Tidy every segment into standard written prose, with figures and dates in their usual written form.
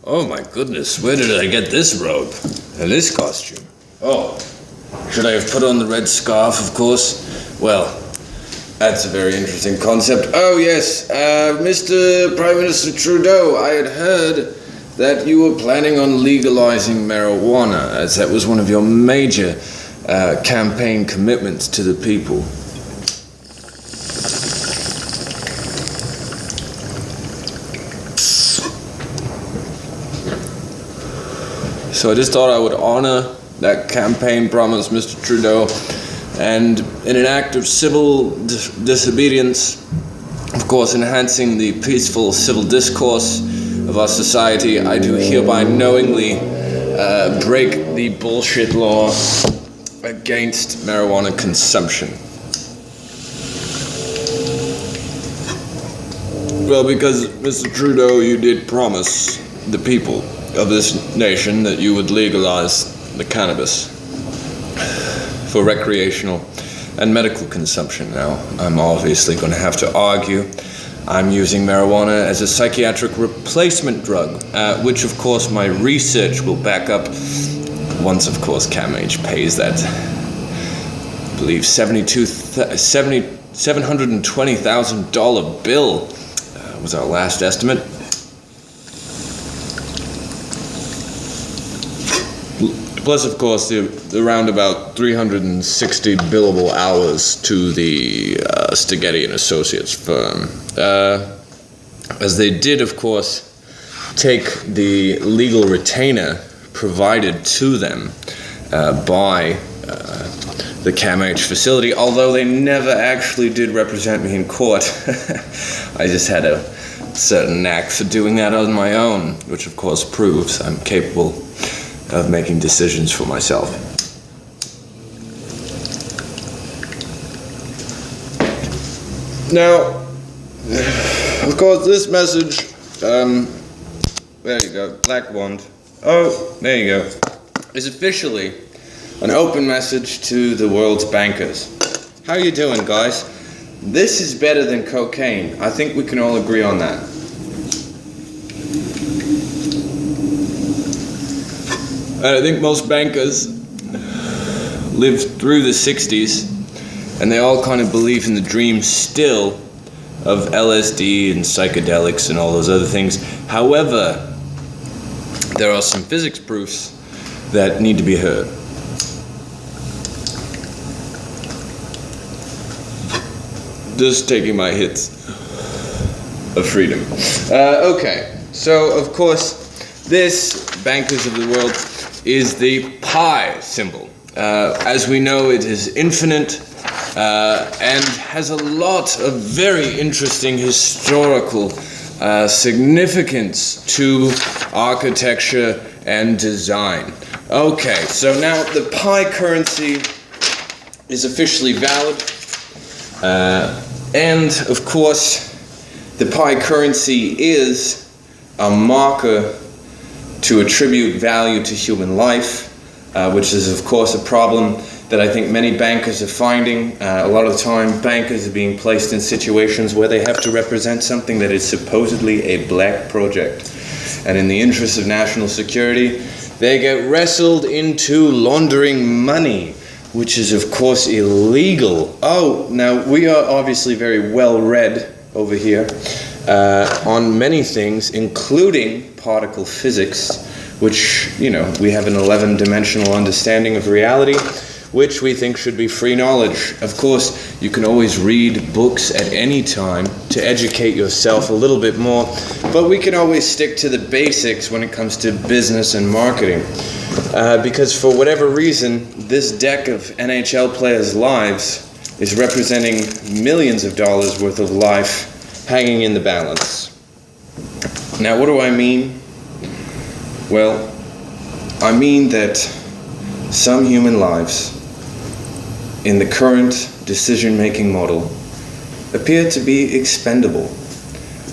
Oh my goodness, where did I get this robe? And this costume? Oh, should I have put on the red scarf, of course? Well, that's a very interesting concept. Oh yes, Mr. Prime Minister Trudeau, I had heard that you were planning on legalizing marijuana, as that was one of your major campaign commitments to the people. So I just thought I would honor that campaign promise, Mr. Trudeau, and in an act of civil disobedience, of course enhancing the peaceful civil discourse of our society, I do hereby knowingly break the bullshit law against marijuana consumption. Well, because, Mr. Trudeau, you did promise the people of this nation that you would legalize the cannabis for recreational and medical consumption. Now, I'm obviously going to have to argue I'm using marijuana as a psychiatric replacement drug, which of course my research will back up once, of course, CAMH pays that, I believe, $720,000 bill was our last estimate. Plus, of course, the roundabout 360 billable hours to the Stigeti and Associates firm. As they did, of course, take the legal retainer provided to them by the CAMH facility, although they never actually did represent me in court. I just had a certain knack for doing that on my own, which of course proves I'm capable of making decisions for myself. Now, of course, this message, there you go, black wand. Oh, there you go. Is officially an open message to the world's bankers. How you doing, guys? This is better than cocaine. I think we can all agree on that. I think most bankers lived through the 60s, and they all kind of believe in the dream still of LSD and psychedelics and all those other things. However, there are some physics proofs that need to be heard. Just taking my hits of freedom. Okay, so of course, this, bankers of the world, is the pi symbol. As we know, it is infinite and has a lot of very interesting historical significance to architecture and design. Okay, so now the pi currency is officially valid, and of course, the pi currency is a marker to attribute value to human life, which is of course a problem that I think many bankers are finding. A lot of the time, bankers are being placed in situations where they have to represent something that is supposedly a black project. And in the interest of national security, they get wrestled into laundering money, which is of course illegal. Oh, now we are obviously very well read over here on many things, including particle physics, which, you know, we have an 11-dimensional understanding of reality, which we think should be free knowledge. Of course, you can always read books at any time to educate yourself a little bit more, but we can always stick to the basics when it comes to business and marketing. Because for whatever reason, this deck of NHL players' lives is representing millions of dollars worth of life hanging in the balance. Now, what do I mean? Well, I mean that some human lives in the current decision-making model appear to be expendable.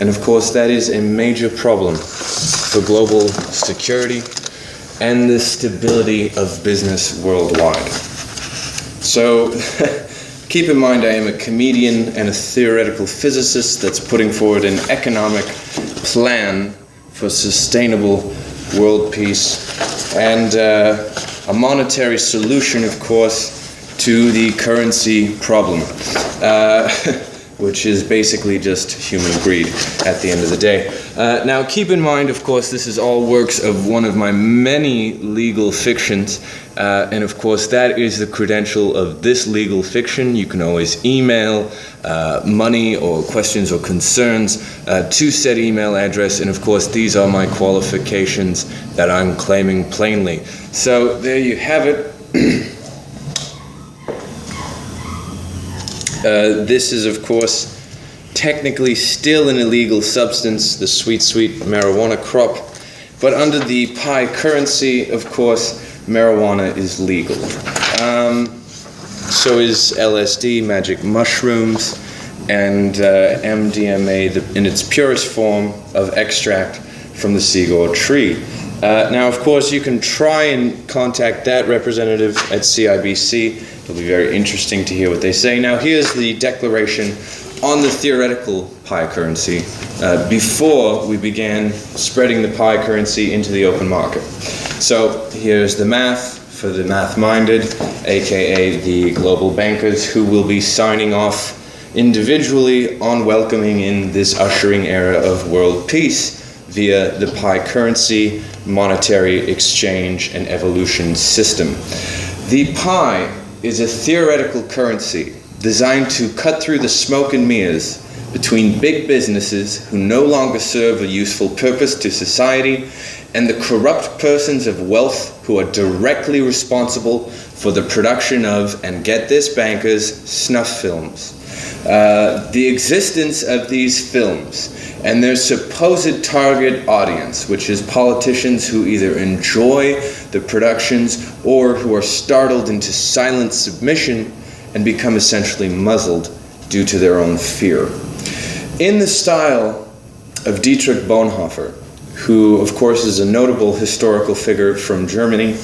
And of course, that is a major problem for global security and the stability of business worldwide. So, keep in mind I am a comedian and a theoretical physicist that's putting forward an economic plan for sustainable world peace, and a monetary solution, of course, to the currency problem, which is basically just human greed at the end of the day. Now, keep in mind, of course, this is all works of one of my many legal fictions, and of course, that is the credential of this legal fiction. You can always email money or questions or concerns to said email address, and of course, these are my qualifications that I'm claiming plainly. So there you have it. This is, of course, technically still an illegal substance, the sweet, sweet marijuana crop. But under the Pi currency, of course, marijuana is legal. So is LSD, magic mushrooms, and MDMA in its purest form of extract from the Sigor tree. Now, of course, you can try and contact that representative at CIBC. It'll be very interesting to hear what they say. Now, here's the declaration on the theoretical Pi currency before we began spreading the Pi currency into the open market. So here's the math for the math-minded, aka the global bankers, who will be signing off individually on welcoming in this ushering era of world peace via the Pi currency, monetary exchange, and evolution system. The Pi is a theoretical currency designed to cut through the smoke and mirrors between big businesses who no longer serve a useful purpose to society and the corrupt persons of wealth who are directly responsible for the production of, and get this, bankers, snuff films. The existence of these films and their supposed target audience, which is politicians who either enjoy the productions or who are startled into silent submission and become essentially muzzled due to their own fear. In the style of Dietrich Bonhoeffer, who of course is a notable historical figure from Germany,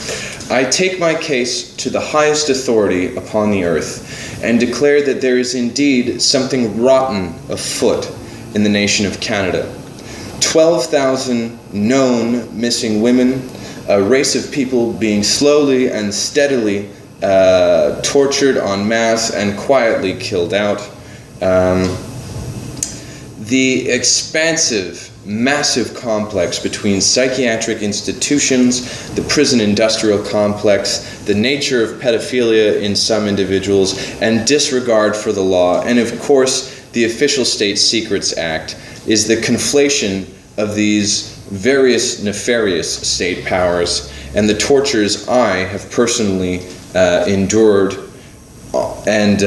I take my case to the highest authority upon the earth and declare that there is indeed something rotten afoot in the nation of Canada. 12,000 known missing women, a race of people being slowly and steadily tortured en masse and quietly killed out. The expansive, massive complex between psychiatric institutions, the prison industrial complex, the nature of pedophilia in some individuals, and disregard for the law, and of course, the Official State Secrets Act, is the conflation of these various nefarious state powers and the tortures I have personally endured, and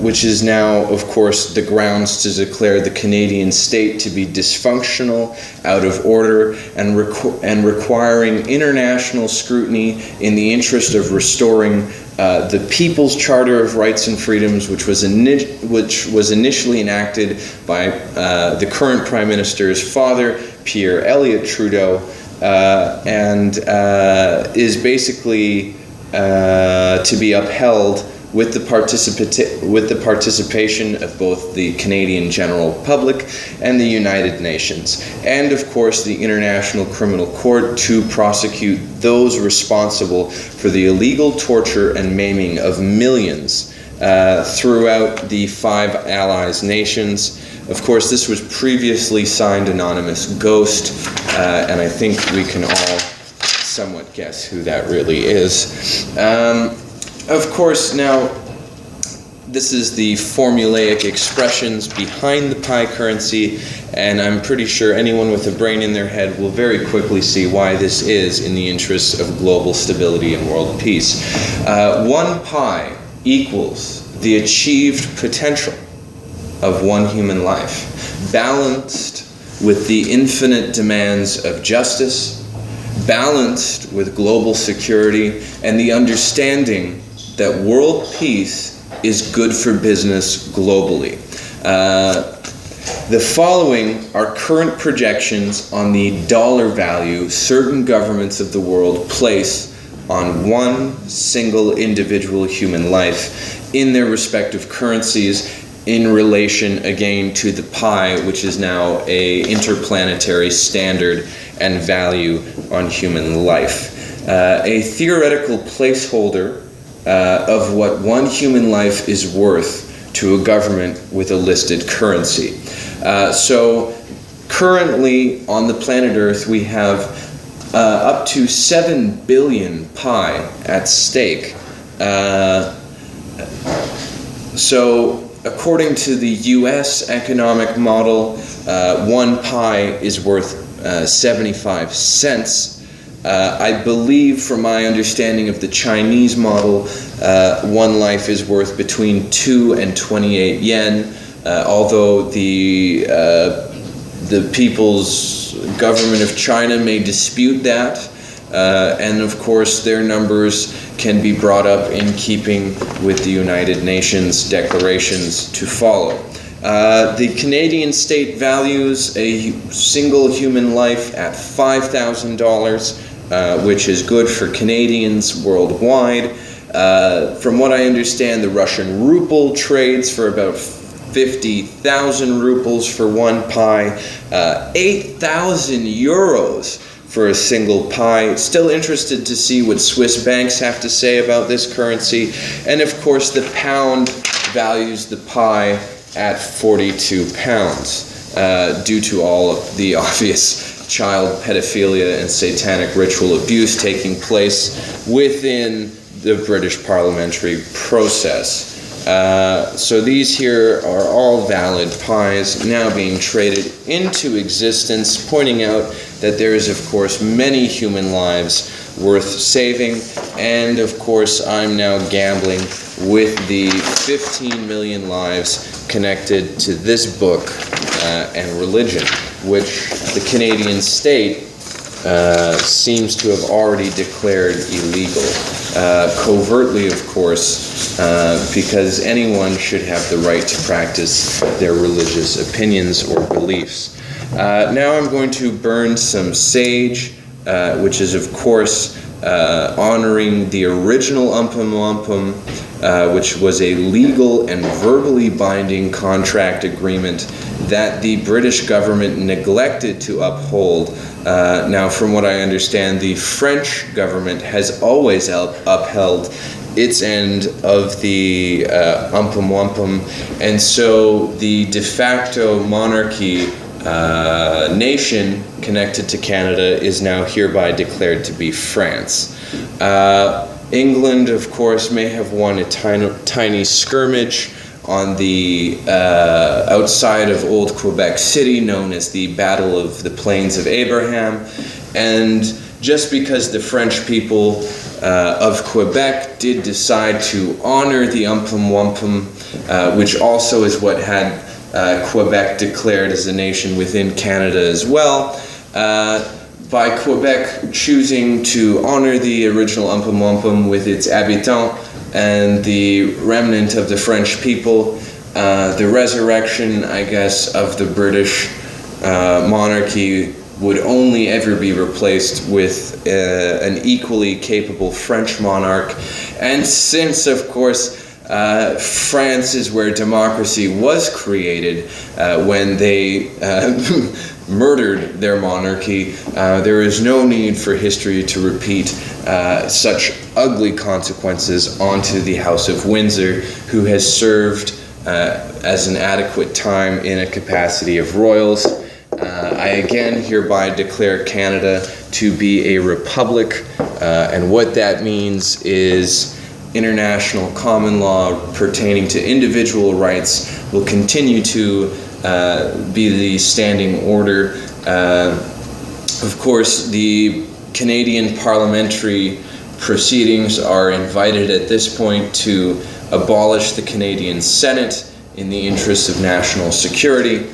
which is now, of course, the grounds to declare the Canadian state to be dysfunctional, out of order, and requiring international scrutiny in the interest of restoring the People's Charter of Rights and Freedoms, which was initially enacted by the current Prime Minister's father, Pierre Elliott Trudeau, and is basically to be upheld with the participation of both the Canadian general public and the United Nations, and of course the International Criminal Court to prosecute those responsible for the illegal torture and maiming of millions throughout the 5 Allies nations. Of course, this was previously signed Anonymous Ghost, and I think we can all somewhat guess who that really is. Of course, now, this is the formulaic expressions behind the Pi currency, and I'm pretty sure anyone with a brain in their head will very quickly see why this is in the interests of global stability and world peace. 1 Pi equals the achieved potential of 1 human life, balanced with the infinite demands of justice, balanced with global security, and the understanding that world peace is good for business globally. The following are current projections on the dollar value certain governments of the world place on one single individual human life in their respective currencies, in relation again to the pi, which is now a interplanetary standard and value on human life. A theoretical placeholder of what one human life is worth to a government with a listed currency. So currently on the planet Earth we have up to 7 billion pi at stake. So according to the US economic model, 1 pi is worth 75 cents. I believe, from my understanding of the Chinese model, one life is worth between 2 and 28 yen, although the People's Government of China may dispute that, and of course their numbers can be brought up in keeping with the United Nations declarations to follow. The Canadian state values a single human life at $5,000, which is good for Canadians worldwide. From what I understand, the Russian ruble trades for about 50,000 rubles for 1 pi, 8,000 euros for a single pi. Still interested to see what Swiss banks have to say about this currency. And of course, the pound values the pi at 42 pounds due to all of the obvious child pedophilia and satanic ritual abuse taking place within the British parliamentary process. So these here are all valid pies now being traded into existence, pointing out that there is, of course, many human lives worth saving, and of course I'm now gambling with the 15 million lives connected to this book and religion, which the Canadian state seems to have already declared illegal. Covertly, of course, because anyone should have the right to practice their religious opinions or beliefs. Now I'm going to burn some sage, which is, of course, honoring the original Umpum Wampum, which was a legal and verbally binding contract agreement that the British government neglected to uphold. Now, from what I understand, the French government has always upheld its end of the Umpum Wampum, and so the de facto monarchy nation connected to Canada is now hereby declared to be France. England, of course, may have won a tiny skirmish on the outside of Old Quebec City, known as the Battle of the Plains of Abraham, and just because the French people of Quebec did decide to honor the Umpum Wampum, which also is what had Quebec declared as a nation within Canada as well, by Quebec choosing to honor the original Umpum Wampum with its habitants and the remnant of the French people, the resurrection, I guess, of the British monarchy would only ever be replaced with an equally capable French monarch. And since, of course, France is where democracy was created when they murdered their monarchy, there is no need for history to repeat such ugly consequences onto the House of Windsor, who has served as an adequate time in a capacity of royals. I again hereby declare Canada to be a republic, and what that means is international common law pertaining to individual rights will continue to be the standing order. Of course, the Canadian parliamentary proceedings are invited at this point to abolish the Canadian Senate in the interests of national security.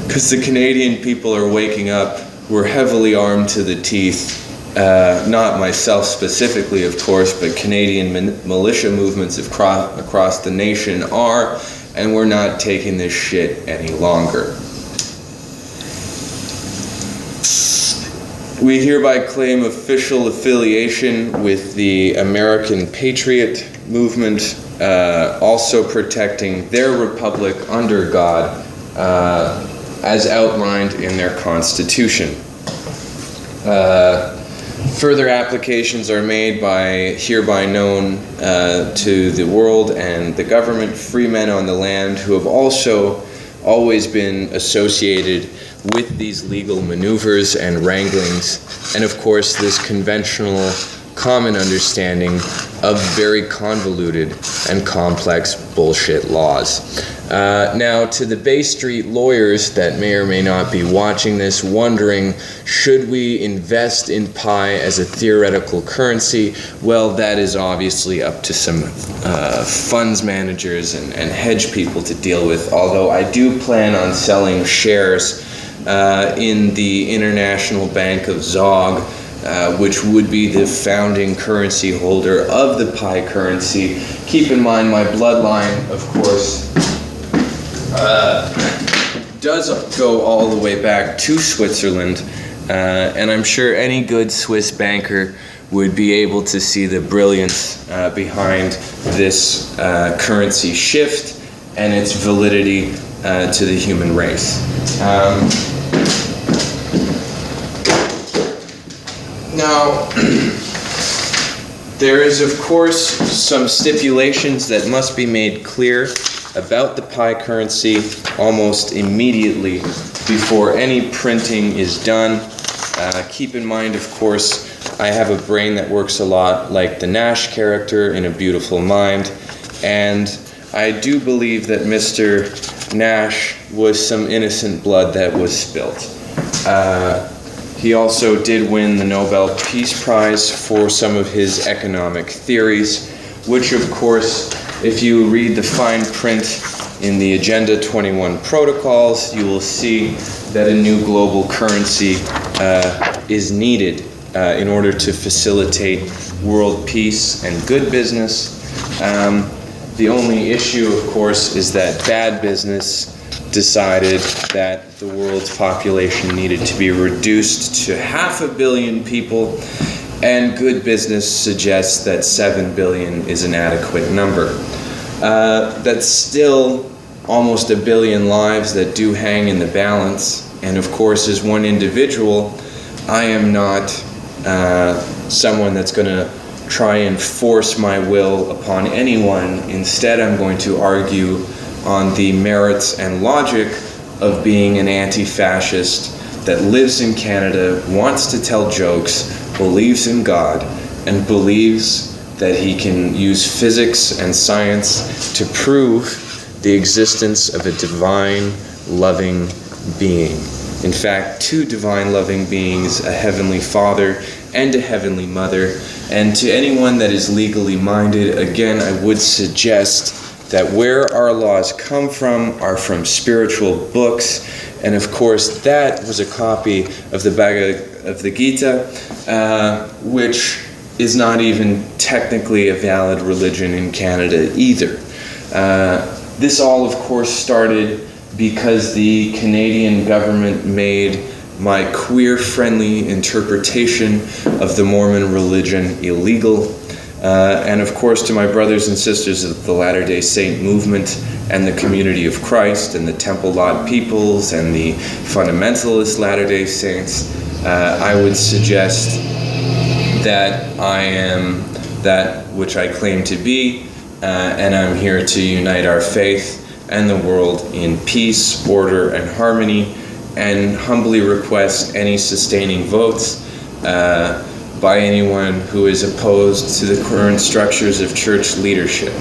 Because the Canadian people are waking up, we're heavily armed to the teeth. Not myself specifically, of course, but Canadian militia movements across the nation are, and we're not taking this shit any longer. We hereby claim official affiliation with the American Patriot Movement, also protecting their republic under God, as outlined in their Constitution. Further applications are made by hereby known to the world and the government, free men on the land who have also always been associated with these legal maneuvers and wranglings, and of course this conventional common understanding of very convoluted and complex bullshit laws. Now, to the Bay Street lawyers that may or may not be watching this, wondering, should we invest in pi as a theoretical currency? Well, that is obviously up to some funds managers and hedge people to deal with, although I do plan on selling shares in the International Bank of Zog, which would be the founding currency holder of the pi currency. Keep in mind, my bloodline, of course, does go all the way back to Switzerland, and I'm sure any good Swiss banker would be able to see the brilliance behind this currency shift and its validity to the human race. Now, there is, of course, some stipulations that must be made clear about the pi currency almost immediately before any printing is done. Keep in mind, of course, I have a brain that works a lot like the Nash character in A Beautiful Mind, and I do believe that Mr. Nash was some innocent blood that was spilt. He also did win the Nobel Peace Prize for some of his economic theories, which, of course, if you read the fine print in the Agenda 21 protocols, you will see that a new global currency is needed in order to facilitate world peace and good business. The only issue, of course, is that bad business decided that the world's population needed to be reduced to 500 million people, and good business suggests that 7 billion is an adequate number. That's still almost 1 billion lives that do hang in the balance, and of course, as one individual, I am not someone that's going to try and force my will upon anyone. Instead, I'm going to argue on the merits and logic of being an anti-fascist that lives in Canada, wants to tell jokes, believes in God, and believes that he can use physics and science to prove the existence of a divine, loving being. In fact, 2 divine, loving beings, a heavenly Father and a heavenly Mother. And to anyone that is legally minded, again, I would suggest that where our laws come from are from spiritual books, and of course that was a copy of the Bhagavad Gita, which is not even technically a valid religion in Canada either. This all, of course, started because the Canadian government made my queer-friendly interpretation of the Mormon religion illegal. And of course, to my brothers and sisters of the Latter-day Saint movement and the Community of Christ and the Temple Lot Peoples and the Fundamentalist Latter-day Saints, I would suggest that I am that which I claim to be, and I'm here to unite our faith and the world in peace, order, and harmony, and humbly request any sustaining votes by anyone who is opposed to the current structures of church leadership.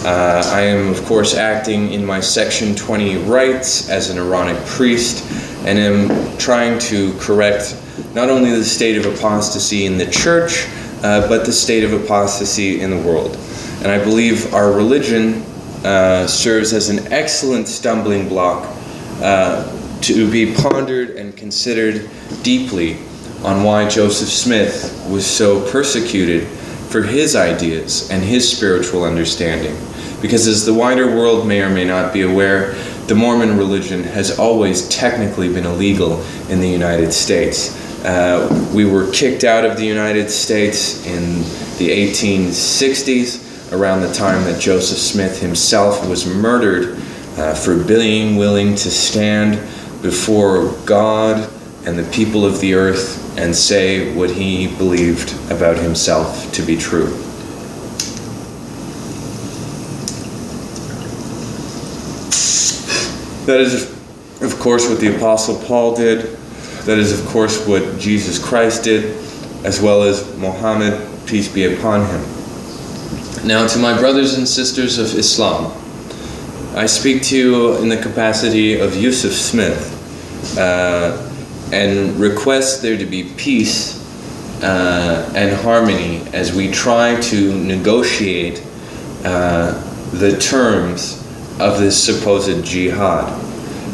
I am, of course, acting in my Section 20 rights as an Aaronic priest, and am trying to correct not only the state of apostasy in the church, but the state of apostasy in the world. And I believe our religion serves as an excellent stumbling block to be pondered and considered deeply on why Joseph Smith was so persecuted for his ideas and his spiritual understanding. Because as the wider world may or may not be aware, the Mormon religion has always technically been illegal in the United States. We were kicked out of the United States in the 1860s, around the time that Joseph Smith himself was murdered for being willing to stand before God and the people of the earth and say what he believed about himself to be true. That is, of course, what the Apostle Paul did. That is, of course, what Jesus Christ did, as well as Muhammad, peace be upon him. Now, to my brothers and sisters of Islam, I speak to you in the capacity of Yusuf Smith, and request there to be peace and harmony as we try to negotiate the terms of this supposed jihad.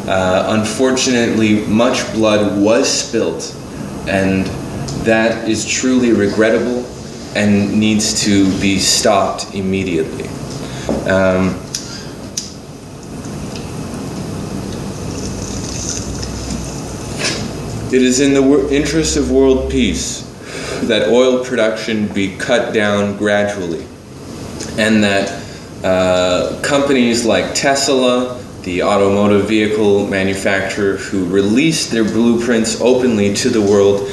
Unfortunately, much blood was spilt, and that is truly regrettable and needs to be stopped immediately. It is in the interest of world peace that oil production be cut down gradually, and that companies like Tesla, the automotive vehicle manufacturer who released their blueprints openly to the world,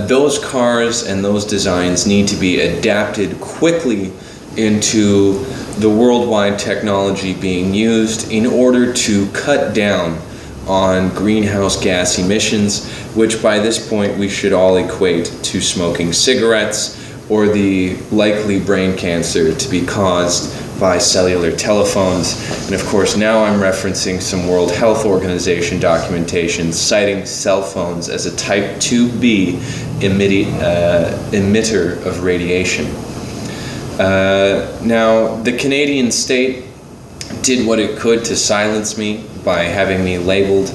those cars and those designs need to be adapted quickly into the worldwide technology being used in order to cut down on greenhouse gas emissions, which by this point we should all equate to smoking cigarettes or the likely brain cancer to be caused by cellular telephones. And of course, now I'm referencing some World Health Organization documentation citing cell phones as a type 2B emitter of radiation. Now, the Canadian state did what it could to silence me by having me labeled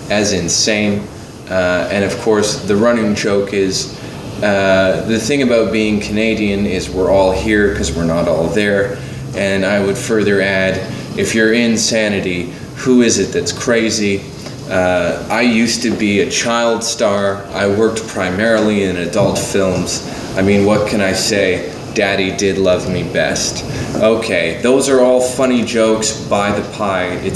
as insane. And of course, the running joke is, the thing about being Canadian is we're all here because we're not all there. And I would further add, if you're insanity, who is it that's crazy? I used to be a child star. I worked primarily in adult films. I mean, what can I say? Daddy did love me best. Okay, those are all funny jokes by the pie. It's